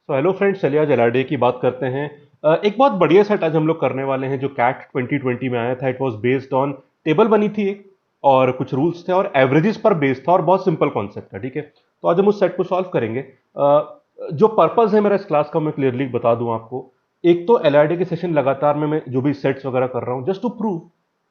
So hello friends, चलिए आज एलआरडीए की बात करते हैं। एक बहुत बढ़िया सेट आज हम लोग करने वाले हैं जो कैट 2020 में आया था। It was based on table बनी थी एक, और कुछ रूल्स थे और एवरेजेस पर बेस्ड था और बहुत सिंपल कॉन्सेप्ट था। ठीक है, तो आज हम उस सेट को सॉल्व करेंगे। जो पर्पस है मेरा इस क्लास का मैं क्लियरली बता दूं आपको। एक तो एलआरडीए के सेशन लगातार में मैं जो भी सेट्स वगैरह कर रहा हूं just to prove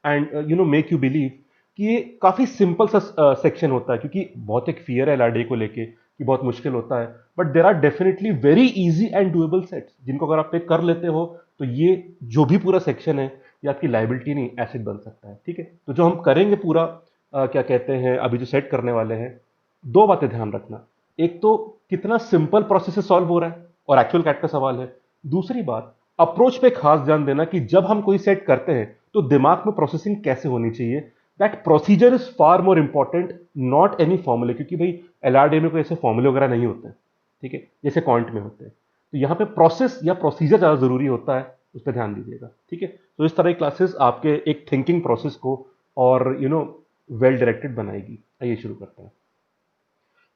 and make you believe कि ये काफी सिंपल सा सेक्शन होता है, क्योंकि बहुत एक फियर है एलआरडीए को लेके कि बहुत मुश्किल होता है। But there are definitely very easy and doable sets जिनको अगर आप पे कर लेते हो तो ये जो भी पूरा सेक्शन है ये आपकी लाइबिलिटी नहीं एसेट बन सकता है। ठीक है, तो जो हम करेंगे पूरा क्या कहते हैं अभी जो सेट करने वाले हैं, दो बातें ध्यान रखना। एक तो कितना सिंपल प्रोसेस से सॉल्व हो रहा है और एक्चुअल कैट का सवाल है। दूसरी बात, अप्रोच पे खास ध्यान देना कि जब हम कोई सेट करते हैं तो दिमाग में प्रोसेसिंग कैसे होनी चाहिए। That procedure is far more important, not any फॉर्मूले, क्योंकि भाई एलआरडी में कोई ऐसे फॉर्मूले वगैरह नहीं होते हैं। ठीक है, जैसे क्वांट में होते हैं। तो यहाँ पे प्रोसेस या प्रोसीजर ज़्यादा ज़रूरी होता है, उस पर ध्यान दीजिएगा। ठीक है, तो इस तरह की क्लासेस आपके एक थिंकिंग प्रोसेस को और वेल डायरेक्टेड बनाएगी। आइए शुरू करते हैं।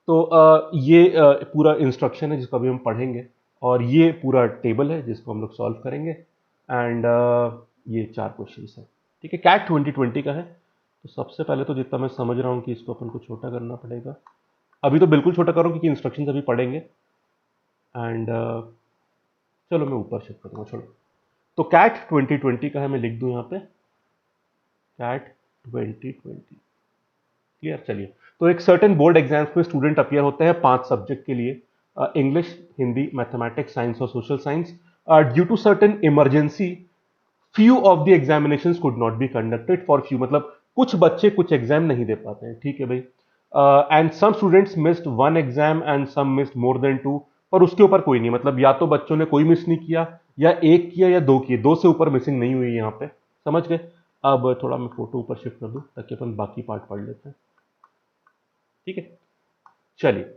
तो ये पूरा इंस्ट्रक्शन है जिसको अभी हम पढ़ेंगे, और ये पूरा टेबल है जिसको हम लोग सॉल्व करेंगे। एंड ये चार क्वेश्चंस है। ठीक है, कैट 2020 का है। तो सबसे पहले तो जितना मैं समझ रहा हूँ कि इसको अपन को छोटा करना पड़ेगा। अभी तो बिल्कुल छोटा करो क्योंकि इंस्ट्रक्शंस अभी पढ़ेंगे। एंड चलो मैं ऊपर शिफ्ट करूँगा, छोड़ो। तो कैट 2020 का है, मैं लिख दूँ यहाँ पे कैट 2020। क्लियर, चलिए। तो एक सर्टेन बोर्ड एग्जाम्स में स्टूडेंट अपियर होते हैं 5 सब्जेक्ट के लिए, इंग्लिश, हिंदी, मैथमेटिक्स, साइंस और social science. Due to certain emergency few of the examinations could not be conducted for few, मतलब कुछ बच्चे कुछ एग्जाम नहीं दे पाते हैं। ठीक है भाई। And some students missed one exam and some missed more than two. पर उसके ऊपर कोई नहीं, मतलब या तो बच्चों ने कोई मिस नहीं किया, या एक किया या दो किए, दो से ऊपर मिसिंग नहीं हुई यहाँ पे। समझ गए। अब थोड़ा मैं फोटो ऊपर शिफ्ट कर दूं ताकि अपन बाकी पार्ट पढ़ लेते हैं। ठीक है, चलिए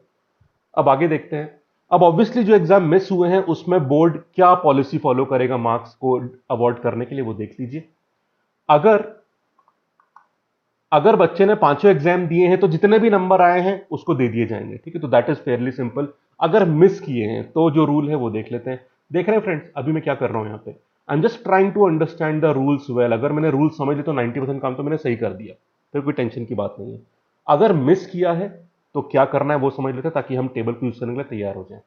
अब आगे देखते हैं। अब ऑब्वियसली जो एग्जाम मिस हुए हैं उसमें बोर्ड क्या पॉलिसी फॉलो करेगा मार्क्स को अवॉर्ड करने के लिए, वो देख लीजिए। अगर अगर बच्चे ने पांचों एग्जाम दिए हैं तो जितने भी नंबर आए हैं उसको दे दिए जाएंगे। ठीक है, तो दैट इज फेयरली सिंपल। अगर मिस किए हैं तो जो रूल है वो देख लेते हैं। देख रहे हैं फ्रेंड्स, अभी मैं क्या कर रहा हूं यहाँ पे, I am just trying to understand the rules well. अगर मैंने रूल्स समझ लिए तो 90% काम तो मैंने सही कर दिया, फिर कोई टेंशन की बात नहीं है। अगर मिस किया है तो क्या करना है वो समझ लेते हैं ताकि हम टेबल को यूज करने के लिए तैयार हो जाए।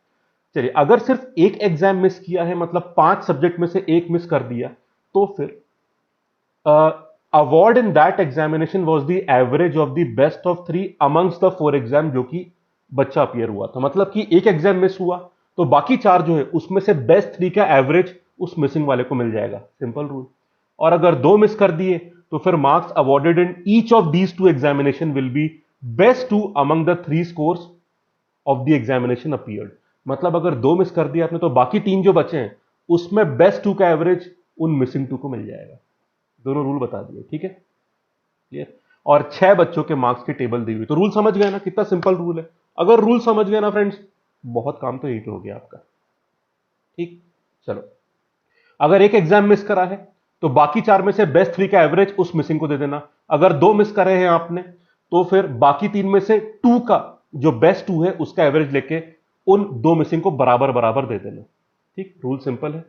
चलिए, अगर सिर्फ एक एग्जाम मिस किया है, मतलब 5 सब्जेक्ट में से एक मिस कर दिया, तो फिर award in that examination was the average of the best of 3 amongst the 4 exam जो कि बच्चा अपियर हुआ था। मतलब कि एक एग्जाम मिस हुआ तो बाकी 4 जो है उसमें से बेस्ट 3 का एवरेज उस मिसिंग वाले को मिल जाएगा, सिंपल रूल। और अगर 2 मिस कर दिए तो फिर marks awarded in each of these 2 examination will be best 2 among the 3 scores of the examination appeared. मतलब अगर 2 मिस कर दिया आपने तो बाकी 3 जो बचे हैं उसमें बेस्ट 2 का एवरेज उन मिसिंग 2 को मिल जाएगा। दोनों रूल बता दिए। ठीक है, क्लियर। और 6 बच्चों के मार्क्स की टेबल दी हुई, तो रूल समझ गए ना, कितना सिंपल रूल है। अगर रूल समझ गए ना फ्रेंड्स, बहुत काम तो यही पे हो गया आपका। ठीक, चलो। अगर एक एग्जाम मिस करा है तो बाकी 4 में से बेस्ट 3 का एवरेज उस मिसिंग को दे देना। अगर 2 मिस करे हैं आपने तो फिर बाकी 3 में से 2 का जो बेस्ट 2 है उसका एवरेज लेके उन 2 मिसिंग को बराबर बराबर दे देना। ठीक, रूल सिंपल है।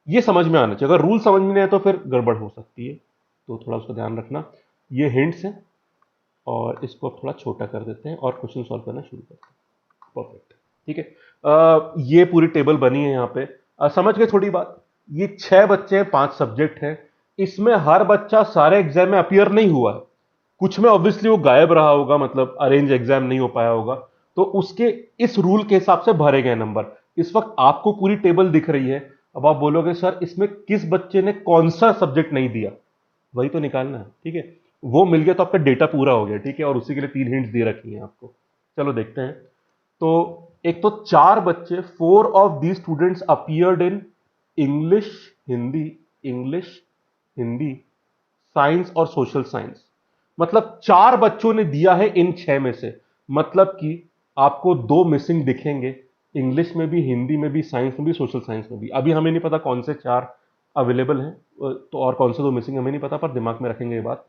ये समझ में आना चाहिए। अगर रूल समझ में नहीं आए तो फिर गड़बड़ हो सकती है, तो थोड़ा उसका ध्यान रखना। ये हिंट्स हैं और इसको अब थोड़ा छोटा कर देते हैं और क्वेश्चन सॉल्व करना शुरू करते हैं। परफेक्ट। ठीक है, ये पूरी टेबल बनी है यहाँ पे। समझ गए थोड़ी बात। ये 6 बच्चे हैं, 5 सब्जेक्ट हैं। इसमें हर बच्चा सारे एग्जाम में अपियर नहीं हुआ है। कुछ में ऑब्वियसली वो गायब रहा होगा, मतलब अरेंज एग्जाम नहीं हो पाया होगा, तो उसके इस रूल के हिसाब से भरे गए नंबर। इस वक्त आपको पूरी टेबल दिख रही है। अब आप बोलोगे सर इसमें किस बच्चे ने कौन सा सब्जेक्ट नहीं दिया, वही तो निकालना है। ठीक है, वो मिल गया तो आपका डेटा पूरा हो गया। ठीक है, और उसी के लिए 3 हिंट्स दे रखी हैं आपको। चलो देखते हैं। तो एक तो 4 बच्चे, 4 of the students appeared in English, Hindi, English, Hindi, science और सोशल साइंस। मतलब 4 बच्चों ने दिया है इन 6 में से। मतलब कि आपको 2 मिसिंग दिखेंगे, इंग्लिश में भी, हिंदी में भी, साइंस में भी, सोशल साइंस में भी। अभी हमें नहीं पता कौन से 4 अवेलेबल हैं, तो और कौन से 2 मिसिंग हमें नहीं पता, पर दिमाग में रखेंगे ये बात।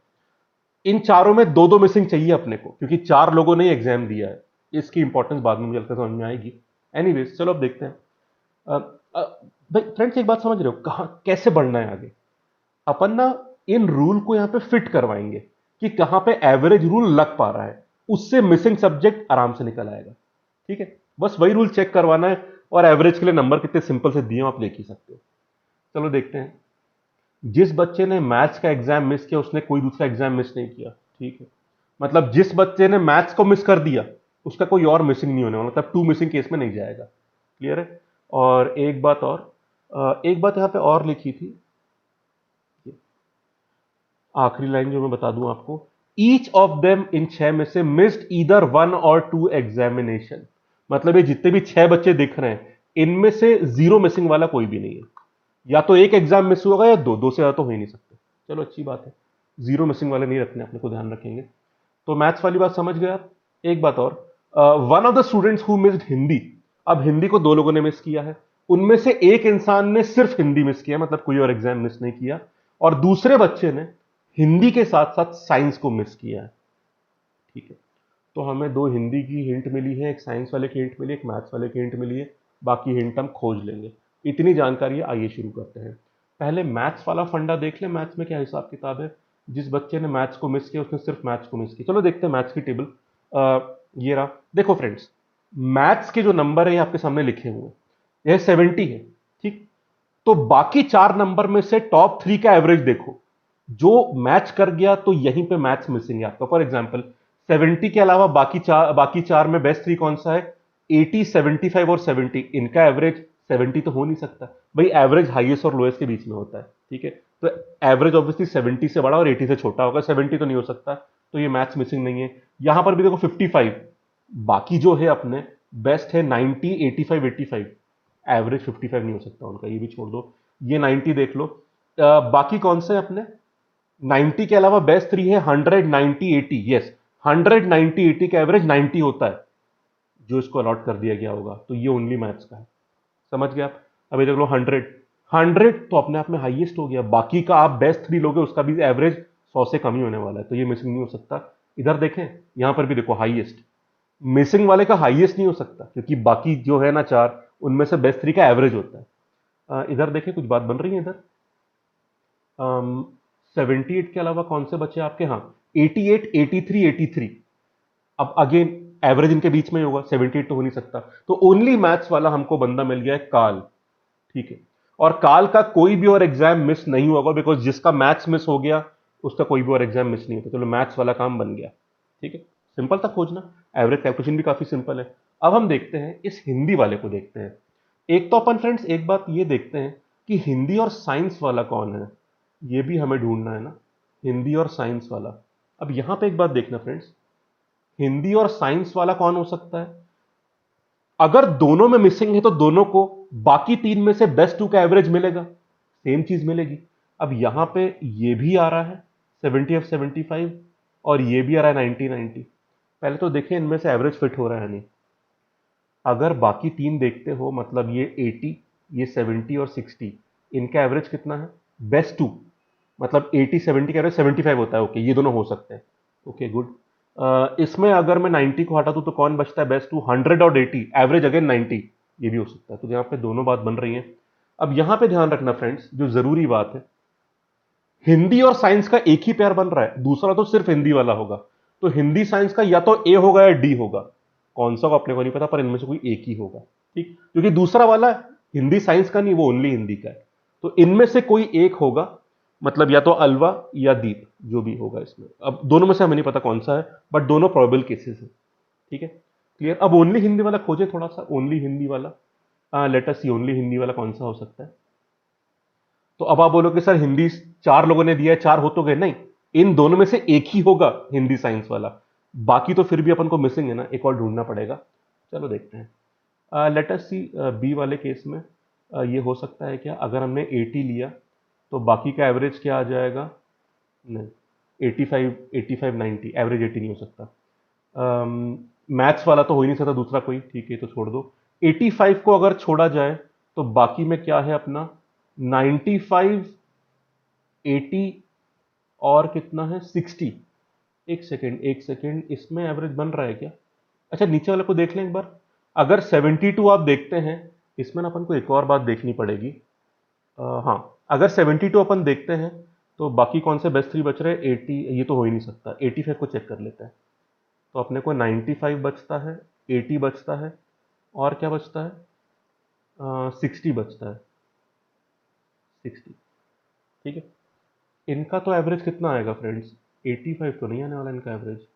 इन चारों में दो दो मिसिंग चाहिए अपने को, क्योंकि 4 लोगों ने एग्जाम दिया है। इसकी इंपॉर्टेंस बाद में मुझे लगता है समझ में आएगी। एनीवेज, चलो अब देखते हैं। अ, अ, भाई फ्रेंड्स एक बात समझ रहे हो, कहाँ कैसे बढ़ना है आगे? अपन ना इन रूल को यहाँ पे फिट करवाएंगे कि कहाँ पे एवरेज रूल लग पा रहा है, उससे मिसिंग सब्जेक्ट आराम से निकल आएगा। ठीक है, बस वही रूल चेक करवाना है, और एवरेज के लिए नंबर कितने सिंपल से दिए हो आप देख ही सकते हो। चलो देखते हैं। जिस बच्चे ने मैथ्स का एग्जाम मिस किया उसने कोई दूसरा एग्जाम मिस नहीं किया। ठीक है, मतलब जिस बच्चे ने मैथ्स को मिस कर दिया उसका कोई और मिसिंग नहीं होने वाला, मतलब टू मिसिंग केस में नहीं जाएगा। क्लियर है? और एक बात और, एक बात यहां पे और लिखी थी, आखिरी लाइन जो मैं बता दूं आपको, ईच ऑफ देम इन छह में से मिस्ड ईदर वन और टू एग्जामिनेशन। मतलब ये जितने भी छह बच्चे दिख रहे हैं इनमें से जीरो मिसिंग वाला कोई भी नहीं है। या तो एक एग्जाम मिस होगा या दो, दो से ज्यादा तो हो ही नहीं सकते। चलो अच्छी बात है, जीरो मिसिंग वाले नहीं रखने, अपने को ध्यान रखेंगे। तो मैथ्स वाली बात समझ गए आप। एक बात और, one of the students who missed Hindi. अब हिंदी को दो लोगों ने मिस किया है, उनमें से एक इंसान ने सिर्फ हिंदी मिस किया, मतलब कोई और एग्जाम मिस नहीं किया, और दूसरे बच्चे ने हिंदी के साथ साथ साइंस को मिस किया है। ठीक है, तो हमें दो हिंदी की हिंट मिली है, एक साइंस वाले की हिंट मिली, एक मैथ्स वाले की हिंट मिली है। बाकी हिंट हम खोज लेंगे। इतनी जानकारी है, आइए शुरू करते हैं। पहले मैथ्स वाला फंडा देख ले, मैथ्स में क्या हिसाब किताब है। जिस बच्चे ने मैथ्स को मिस किया उसने सिर्फ मैथ्स को मिस किया। चलो देखते हैं मैथ्स की टेबल। ये रहा, देखो फ्रेंड्स, मैथ्स के जो नंबर है ये आपके सामने लिखे हुए हैं, यह 70 है। ठीक, तो बाकी चार नंबर में से टॉप थ्री का एवरेज देखो, जो मैच कर गया तो यहीं पे मैथ्स मिसिंग है आपका। फॉर एग्जांपल 70 के अलावा बाकी चार में बेस्ट थ्री कौन सा है? 80, 75 और 70, इनका एवरेज 70 तो हो नहीं सकता भाई, एवरेज हाईएस्ट और लोएस्ट के बीच में होता है। ठीक है, तो एवरेज ऑब्वियसली 70 से बड़ा और 80 से छोटा होगा, 70 तो नहीं हो सकता, तो ये मैथ्स मिसिंग नहीं है। यहां पर भी देखो 55, बाकी जो है अपने बेस्ट है 90, 85, 85, एवरेज 55 नहीं हो सकता उनका, ये भी छोड़ दो। ये 90 देख लो। बाकी कौन से अपने 90 के अलावा बेस्ट थ्री है 100, 90, 80। यस, 100, 90, 80 का एवरेज 90 होता है, जो इसको अलॉट कर दिया गया होगा, तो ये ओनली मैथ्स का है। समझ गए आप? अभी देख लो 100, 100 तो अपने आप में हाईएस्ट हो गया, बाकी का आप बेस्ट थ्री लोगे उसका भी एवरेज 100 से कम ही होने वाला है, तो ये मिसिंग नहीं हो सकता। इधर देखें, यहां पर भी देखो हाईएस्ट, मिसिंग वाले का हाईएस्ट नहीं हो सकता क्योंकि बाकी जो है ना चार, उनमें से बेस्ट थ्री का एवरेज होता है। इधर देखें कुछ बात बन रही है इधर। 78 के अलावा कौन से बचे आपके? हाँ, 88, 83, 83। अब अगेन एवरेज इनके बीच में ही होगा, 78 तो हो नहीं सकता, तो ओनली मैथ्स वाला हमको बंदा मिल गया है, काल। ठीक है, और काल का कोई भी और एग्जाम मिस नहीं होगा, बिकॉज जिसका मैथ्स मिस हो गया उसका कोई भी और एग्जाम मिस नहीं होता। चलो मैथ्स वाला काम बन गया। ठीक है, सिंपल था खोजना, एवरेज कैलकुलेशन भी काफी सिंपल है। अब हम देखते हैं इस हिंदी वाले को देखते हैं। एक तो अपन फ्रेंड्स एक बात ये देखते हैं कि हिंदी और साइंस वाला कौन है, ये भी हमें ढूंढना है ना, हिंदी और साइंस वाला। अब यहां पे एक बात देखना फ्रेंड्स, हिंदी और साइंस वाला कौन हो सकता है? अगर दोनों में मिसिंग है तो दोनों को बाकी तीन में से बेस्ट टू का एवरेज मिलेगा, सेम चीज मिलेगी। अब यहां पे ये भी आ रहा है 70 ऑफ 75, और ये भी आ रहा है 90, 90। पहले तो देखें इनमें से एवरेज फिट हो रहा है नहीं। अगर बाकी तीन देखते हो, मतलब ये 80, ये 70 और 60, इनका एवरेज कितना है? बेस्ट टू, मतलब 80, 70 का एवरेज 75 होता है। ओके, ये दोनों हो सकते हैं। Okay good. इसमें अगर मैं 90 को हटा दूं तो कौन बचता है बेस्ट टू? 100 और 80, एवरेज अगेन 90, ये भी हो सकता है। तो यहाँ पे दोनों बात बन रही है। अब यहां पे ध्यान रखना फ्रेंड्स, जो जरूरी बात है, हिंदी और साइंस का एक ही पेयर बन रहा है, दूसरा तो सिर्फ हिंदी वाला होगा। तो हिंदी साइंस का या तो ए होगा या डी होगा, कौन सा को अपने को नहीं पता, पर इनमें से कोई एक ही होगा। ठीक, क्योंकि दूसरा वाला हिंदी साइंस का नहीं, वो ओनली हिंदी का है। तो इनमें से कोई एक होगा, मतलब या तो अलवा या दीप, जो भी होगा इसमें। अब दोनों में से हमें नहीं पता कौन सा है, बट दोनों प्रोबेबल केसेस है। ठीक है, क्लियर? अब ओनली हिंदी वाला खोजे थोड़ा सा, ओनली हिंदी वाला, लेट अस सी ओनली हिंदी वाला कौन सा हो सकता है। तो अब आप बोलोगे सर हिंदी चार लोगों ने दिया है, चार हो तो गए, नहीं, इन दोनों में से एक ही होगा हिंदी साइंस वाला, बाकी तो फिर भी अपन को मिसिंग है ना, एक और ढूंढना पड़ेगा। चलो देखते हैं, लेट अस सी बी वाले केस में ये हो सकता है क्या? अगर हमने 80 लिया तो बाकी का एवरेज क्या आ जाएगा? नहीं, 85, 85, 90, एवरेज 80 नहीं हो सकता। मैथ्स वाला तो हो ही नहीं सकता दूसरा कोई, ठीक है तो छोड़ दो। 85 को अगर छोड़ा जाए तो बाकी में क्या है अपना? 95, 80 और कितना है? 60। एक सेकेंड, एक सेकेंड, इसमें एवरेज बन रहा है क्या? अच्छा नीचे वाले को देख लें एक बार। अगर 72 आप देखते हैं इसमें ना अपन को एक और बात देखनी पड़ेगी। हाँ, अगर 72 अपन देखते हैं तो बाकी कौन से बेस्ट थ्री बच रहे हैं? 80, ये तो हो ही नहीं सकता। 85 को चेक कर लेते हैं। तो अपने को 95 बचता है, 80 बचता है, और क्या बचता है? 60 बचता है। 60। ठीक है। इनका तो एवरेज कितना आएगा फ्रेंड्स? 85 तो नहीं आने वाला इनका एवरेज।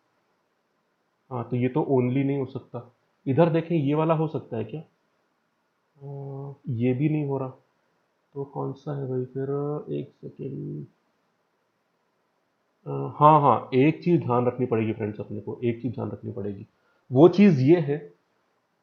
हाँ, तो ये तो ओनली नहीं हो सकता। इधर देखें, ये वाला हो सकता है क्या? ये भी नहीं हो रहा। तो कौन सा है भाई फिर? एक सेकेंड। हाँ हाँ, एक चीज ध्यान रखनी पड़ेगी फ्रेंड्स, अपने को एक चीज ध्यान रखनी पड़ेगी। वो चीज ये है,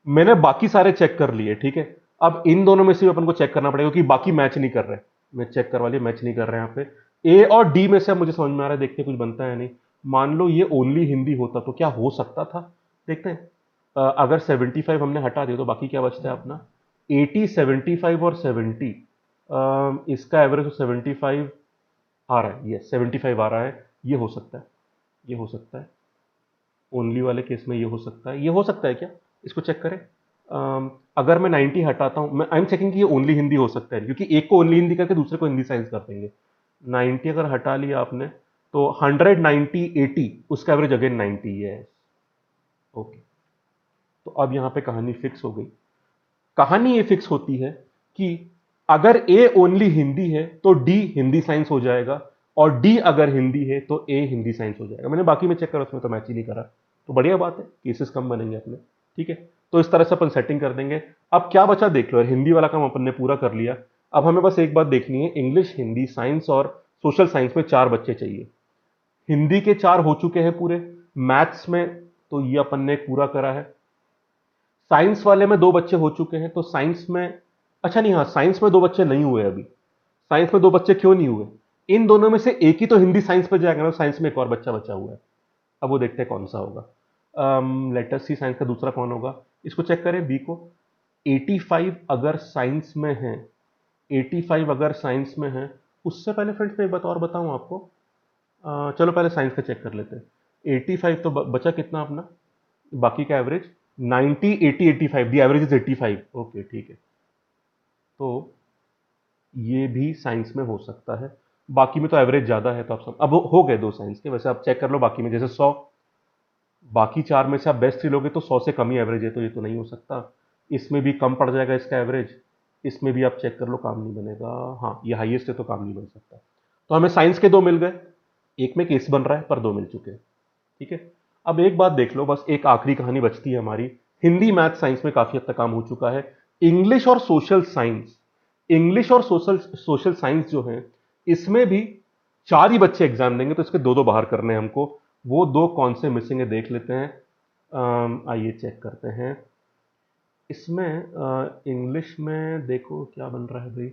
मैंने बाकी सारे चेक कर लिए, ठीक है। अब इन दोनों में से भी अपन को चेक करना पड़ेगा क्योंकि बाकी मैच नहीं कर रहे। मैं चेक करवा लिया, मैच नहीं कर रहे हैं यहाँ पे। ए और डी में से अब मुझे समझ में आ रहा है, देखते हैं कुछ बनता है नहीं। मान लो ये ओनली हिंदी होता तो क्या हो सकता था? देखते हैं। अगर 75 हमने हटा दिया तो बाकी क्या बचता है अपना? 80, 75 और 70। इसका एवरेज 75 आ रहा है, ये 75 आ रहा है। ये हो सकता है, ये हो सकता है। ओनली वाले केस में ये हो सकता है, ये हो सकता है क्या? इसको चेक करें। अगर मैं 90 हटाता हूं, मैं आई एम चेकिंग कि ये ओनली हिंदी हो सकता है, क्योंकि एक को ओनली हिंदी करके दूसरे को हिंदी साइंस कर देंगे। 90 अगर हटा लिया आपने तो 100, 90, 80, उसका एवरेज अगेन 90 है। ओके। तो अब यहां पे कहानी फिक्स हो गई। कहानी ये फिक्स होती है कि अगर ए ओनली हिंदी है तो डी हिंदी साइंस हो जाएगा, और डी अगर हिंदी है तो ए हिंदी साइंस हो जाएगा। मैंने बाकी में चेक करा, उसमें तो मैच ही नहीं करा। तो बढ़िया बात है, केसेस कम बनेंगे अपने। ठीक है। तो इस तरह से अपन सेटिंग कर देंगे। अब क्या बचा देख लो यार, हिंदी वाला काम अपन ने पूरा कर लिया। अब हमें बस एक बात देखनी है, इंग्लिश, हिंदी, साइंस और सोशल साइंस में 4 बच्चे चाहिए। हिंदी के 4 हो चुके हैं पूरे। मैथ्स में तो ये अपन ने पूरा करा है। साइंस वाले में 2 बच्चे हो चुके हैं, तो साइंस में, अच्छा नहीं, हाँ, साइंस में 2 बच्चे नहीं हुए अभी। साइंस में 2 बच्चे क्यों नहीं हुए? इन दोनों में से एक ही तो हिंदी साइंस पे जाएगा ना, साइंस में एक और बच्चा बचा हुआ है। अब वो देखते हैं कौन सा होगा। लेटर सी, साइंस का दूसरा कौन होगा? इसको चेक करें, बी को। 85 अगर साइंस में है, 85 अगर साइंस में है, उससे पहले फ्रेंड्स मैं एक बात और बताऊं आपको। चलो पहले साइंस का चेक कर लेते हैं। 85 तो बचा कितना अपना? बाकी का average 90, 80, 85, the average is 85। Okay, ठीक है। तो ये भी साइंस में हो सकता है। बाकी में तो एवरेज ज्यादा है, तो आप अब हो गए 2 साइंस के। वैसे आप चेक कर लो बाकी में, जैसे 100, बाकी 4 में से आप बेस्ट 3 लोगे तो 100 से कम ही एवरेज है, तो ये तो नहीं हो सकता। इसमें भी कम पड़ जाएगा इसका एवरेज। इसमें भी आप चेक कर लो, काम नहीं बनेगा। हाँ, ये हाईएस्ट है तो काम नहीं बन सकता। तो हमें साइंस के 2 मिल गए। एक में केस बन रहा है पर 2 मिल चुके हैं। ठीक है। अब एक बात देख लो, बस एक आखिरी कहानी बचती है हमारी। हिंदी, मैथ, साइंस में काफी हद तक काम हो चुका है। इंग्लिश और सोशल साइंस, इंग्लिश और सोशल सोशल साइंस जो है, इसमें भी 4 ही बच्चे एग्जाम देंगे, तो इसके 2 बाहर करने हैं हमको। वो 2 कौन से मिसिंग है देख लेते हैं। आइए चेक करते हैं। इसमें इंग्लिश में देखो क्या बन रहा है भाई।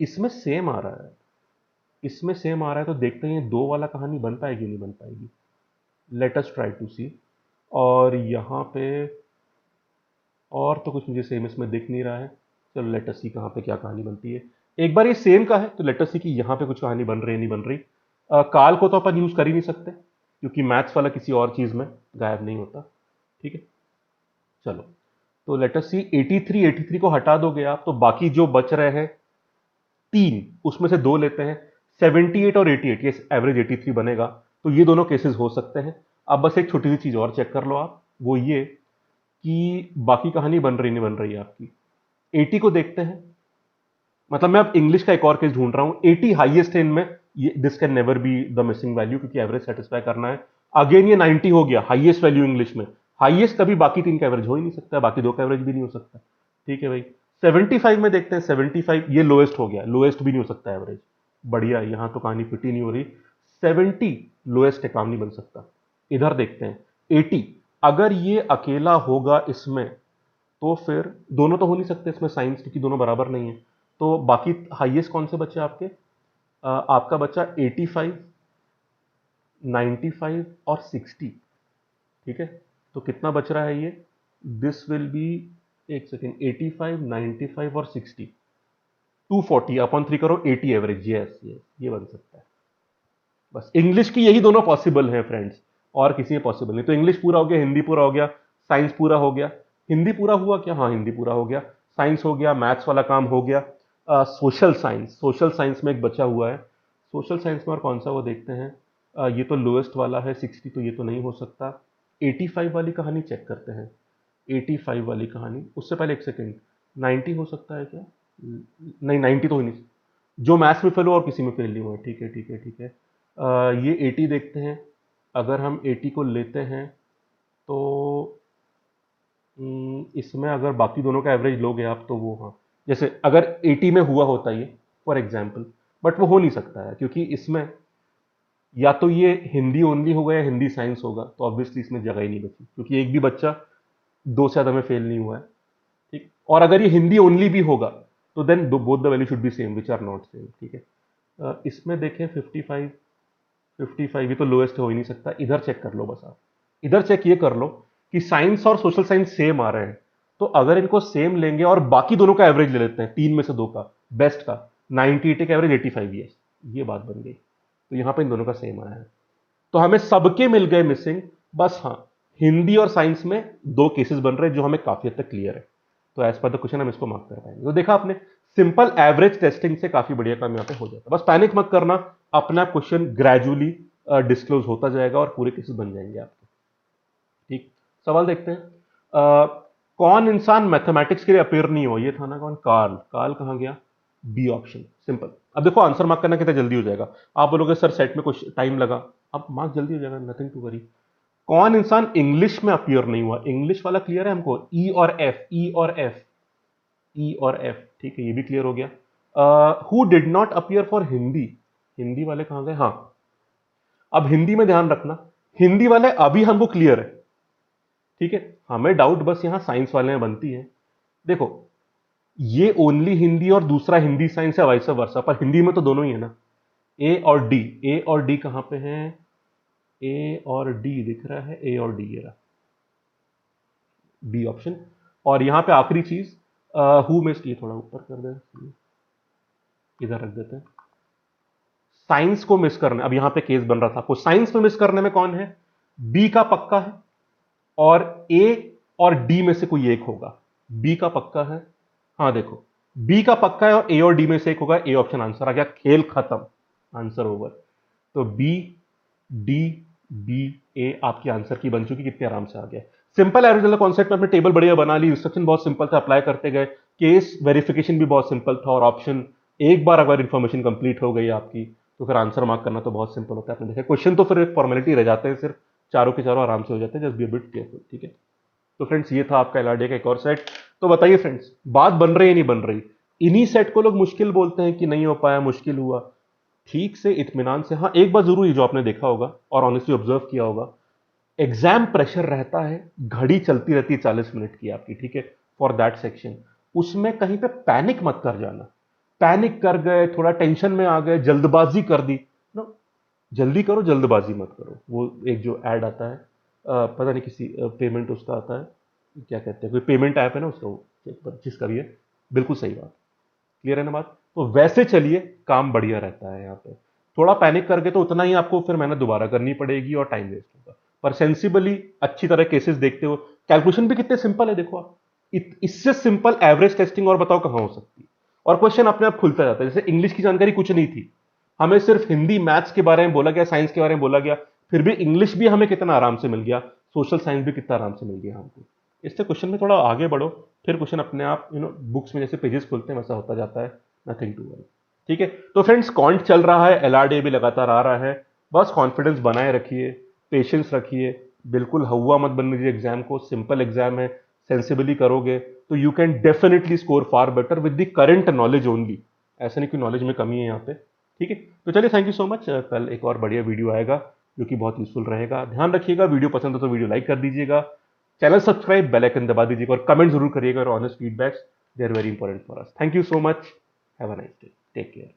इसमें सेम आ रहा है, इसमें सेम आ रहा है, तो देखते हैं ये 2 वाला कहानी बन पाएगी नहीं बन पाएगी। लेट अस ट्राई टू सी। और यहाँ पे और तो कुछ मुझे सेम इसमें दिख नहीं रहा है। चलो लेट अस सी कहाँ पे क्या कहानी बनती है। एक बार ये सेम का है तो लेट अस सी कि यहाँ पे कुछ कहानी बन रही है नहीं बन रही। काल को तो अपन यूज कर ही नहीं सकते क्योंकि मैथ्स वाला किसी और चीज में गायब नहीं होता। ठीक है। चलो, तो लेट अस सी 83, 83 को हटा दोगे आप तो बाकी जो बच रहे हैं 3, उसमें से 2 लेते हैं। 78 और 88, ये एवरेज 83 बनेगा। तो ये दोनों केसेस हो सकते हैं। अब बस एक छोटी सी चीज और चेक कर लो आप, वो ये कि बाकी कहानी बन रही नहीं बन रही है आपकी। 80 को देखते हैं। मतलब मैं अब इंग्लिश का एक और केस ढूंढ रहा हूं। 80 हाईएस्ट है इनमें। ये this can never be the missing value क्योंकि एवरेज सेटिस्फाई करना है। अगेन ये 90 हो गया हाईएस्ट वैल्यू इंग्लिश में। हाईएस्ट कभी बाकी 3 का एवरेज हो ही नहीं सकता, बाकी 2 का एवरेज भी नहीं हो सकता। ठीक है भाई। 75 में देखते हैं। 75 ये लोएस्ट हो गया, लोएस्ट भी नहीं हो सकता एवरेज। बढ़िया, यहां तो कहानी फिट ही नहीं हो रही। 70 लोएस्ट है, काम नहीं बन सकता। इधर देखते हैं 80, अगर ये अकेला होगा इसमें तो फिर दोनों तो हो नहीं सकते इसमें साइंस, क्योंकि दोनों बराबर नहीं है। तो बाकी हाईएस्ट कौन से बचे आपके? आपका बचा 85, 95 और 60। ठीक है। तो कितना बच रहा है ये? दिस विल बी, एक सेकेंड, 85, 95 और 60, 240 अपॉन 3 करो, 80 एवरेज। यस यस, ये बन सकता है। बस इंग्लिश की यही दोनों पॉसिबल हैं फ्रेंड्स, और किसी में पॉसिबल नहीं। तो इंग्लिश पूरा हो गया, हिंदी पूरा हो गया, साइंस पूरा हो गया। हिंदी पूरा हुआ क्या? हाँ, हिंदी पूरा हो गया। साइंस हो गया, मैथ्स वाला काम हो गया। सोशल साइंस में एक बचा हुआ है। सोशल साइंस में और कौन सा वो देखते हैं। ये तो लोएस्ट वाला है 60, तो ये तो नहीं हो सकता। 85 वाली कहानी चेक करते हैं। 85 वाली कहानी, उससे पहले एक सेकेंड, 90 हो सकता है क्या? नहीं, 90 तो हो नहीं। जो मैथ्स में फेल हुआ और किसी में फेल नहीं हुआ, ठीक है ठीक है ठीक है। ये 80 देखते हैं। अगर हम 80 को लेते हैं तो इसमें अगर बाकी दोनों का एवरेज लोगे आप तो वो, हाँ, जैसे अगर 80 में हुआ होता ये, फॉर एग्जाम्पल, बट वो हो नहीं सकता है क्योंकि इसमें या तो ये हिंदी ओनली होगा या हिंदी साइंस होगा, तो ऑब्वियसली इसमें जगह ही नहीं बची क्योंकि एक भी बच्चा 2 से ज़्यादा में फेल नहीं हुआ है। ठीक, और अगर ये हिंदी ओनली भी होगा तो then both the value should be same which are not same. ठीक है। इसमें देखें 55, 55 ये तो लोएस्ट हो ही नहीं सकता। इधर चेक कर लो, बस आप इधर चेक ये कर लो कि साइंस और सोशल साइंस सेम आ रहे हैं, तो अगर इनको सेम लेंगे और बाकी दोनों का एवरेज ले लेते हैं, 3 में से 2 का, बेस्ट का, 98 का एवरेज 85 ही है, ये बात बन गई। तो यहां पे इन दोनों का सेम आया है, तो हमें सबके मिल गए मिसिंग। बस हाँ, हिंदी और साइंस में 2 केसेस बन रहे हैं जो हमें काफी हद तक क्लियर है, तो एज पर द क्वेश्चन हम इसको मार्क कर पाएंगे। तो देखा आपने, सिंपल एवरेज टेस्टिंग से काफी बढ़िया काम यहाँ पे हो जाता है। बस पैनिक मत करना, अपना क्वेश्चन ग्रेजुअली डिस्क्लोज होता जाएगा और पूरे केसेस बन जाएंगे आपके। ठीक, सवाल देखते हैं। कौन इंसान मैथमेटिक्स के लिए अपेयर नहीं हो? ये था ना कौन? कार्ल। कार्ल कहाँ गया? B option, simple. अब देखो आंसर मार्क करना कितना जल्दी हो जाएगा। आप बोलोगे सर सेट में कुछ टाइम लगा, अब मार्क जल्दी हो जाएगा, नथिंग टू वरी। कौन इंसान इंग्लिश में अपियर नहीं हुआ? इंग्लिश वाला क्लियर है हमको, ई और एफ, ई और एफ, ई और एफ, ठीक है, ये भी क्लियर हो गया। Who did not appear for Hindi? Hindi वाले कहां गए? हाँ, अब हिंदी में ध्यान रखना, हिंदी वाले अभी हमको क्लियर है, ठीक है, हमें डाउट बस यहां साइंस वाले में बनती है। देखो, ये ओनली हिंदी और दूसरा हिंदी साइंस है, वाइस वर्सा, पर हिंदी में तो दोनों ही है ना। ए और डी, ए और डी कहां पे हैं? ए और डी दिख रहा है, ए और डी, ये रहा बी ऑप्शन। और यहां पे आखिरी चीज, हु मिस्ड, ये थोड़ा ऊपर कर दे, इधर रख देते हैं। साइंस को मिस करने, अब यहां पे केस बन रहा था आपको, साइंस में मिस करने में कौन है? बी का पक्का है, और ए और डी में से कोई एक होगा। बी का पक्का है, हाँ देखो, बी का पक्का है और ए और डी में से एक होगा। ए ऑप्शन आंसर आ गया, खेल खत्म, आंसर ओवर। तो बी, डी, बी, ए आपकी आंसर की बन चुकी, कितने आराम से आ गया। सिंपल एवरेज वाला कॉन्सेप्ट में अपने टेबल बढ़िया बना ली, इंस्ट्रक्शन बहुत सिंपल था, अप्लाई करते गए, केस वेरिफिकेशन भी बहुत सिंपल था, और ऑप्शन एक बार अगर इंफॉर्मेशन कंप्लीट हो गई आपकी तो फिर आंसर मार्क करना तो बहुत सिंपल होता है। आपने देखा क्वेश्चन तो फिर एक फॉर्मेलिटी रह जाते हैं, सिर्फ चारों के चारों आराम से हो जाते हैं, just be a bit careful. ठीक है, तो फ्रेंड्स ये था आपका एलआरडी का एक और सेट। तो बताइए फ्रेंड्स, बात बन रही है नहीं बन रही? इन्हीं सेट को लोग मुश्किल बोलते हैं कि नहीं हो पाया, मुश्किल हुआ। ठीक से इत्मीनान से, हाँ एक बात जरूर, जो आपने देखा होगा और ऑनेस्टली ऑब्जर्व किया होगा, एग्जाम प्रेशर रहता है, घड़ी चलती रहती है 40 मिनट की आपकी, ठीक है, फॉर दैट सेक्शन। उसमें कहीं पे पैनिक मत कर जाना। पैनिक कर गए, थोड़ा टेंशन में आ गए, जल्दबाजी कर दी ना, जल्दी करो, जल्दबाजी मत करो। वो एक जो ऐड आता है, पता नहीं किसी पेमेंट उसका आता है, क्या कहते हैं, कोई पेमेंट ऐप है ना उसका, वो जिसका भी है, बिल्कुल सही बात, क्लियर है ना बात? तो वैसे चलिए, काम बढ़िया रहता है यहाँ पे। थोड़ा पैनिक करके तो उतना ही आपको फिर मेहनत दोबारा करनी पड़ेगी और टाइम वेस्ट होगा, पर सेंसिबली अच्छी तरह केसेस देखते हो। कैलकुलेशन भी कितने सिंपल है, देखो आप, इससे सिंपल एवरेज टेस्टिंग और बताओ कहां हो सकती है। और क्वेश्चन अपने आप खुलता जाता है। जैसे इंग्लिश की जानकारी कुछ नहीं थी, हमें सिर्फ हिंदी मैथ्स के बारे में बोला गया, साइंस के बारे में बोला गया, फिर भी इंग्लिश भी हमें कितना आराम से मिल गया, सोशल साइंस भी कितना आराम से मिल गया हमको। इससे क्वेश्चन में थोड़ा आगे बढ़ो, फिर क्वेश्चन अपने आप बुक्स में जैसे पेजेस खुलते हैं वैसा होता जाता है, नथिंग टू वरी। ठीक है, तो फ्रेंड्स कॉन्ट चल रहा है, एलआरडी भी लगातार आ रहा है, बस कॉन्फिडेंस बनाए रखिए, पेशेंस रखिए, बिल्कुल हवा मत बनने दीजिए एग्जाम को। सिंपल एग्जाम है, सेंसिबली करोगे तो you can definitely score far better with the current knowledge only. ऐसा नहीं कि नॉलेज में कमी है यहाँ पे। ठीक है, तो चलिए, थैंक यू सो मच। कल एक और बढ़िया वीडियो आएगा जो कि बहुत यूजफुल रहेगा। ध्यान रखिएगा, वीडियो पसंद हो तो वीडियो लाइक कर दीजिएगा, चैनल सब्सक्राइब, बेल आइकन दबा दीजिएगा, और कमेंट जरूर करिएगा, और honest feedbacks, they are very important for us. Thank you so much, have a nice day, take care.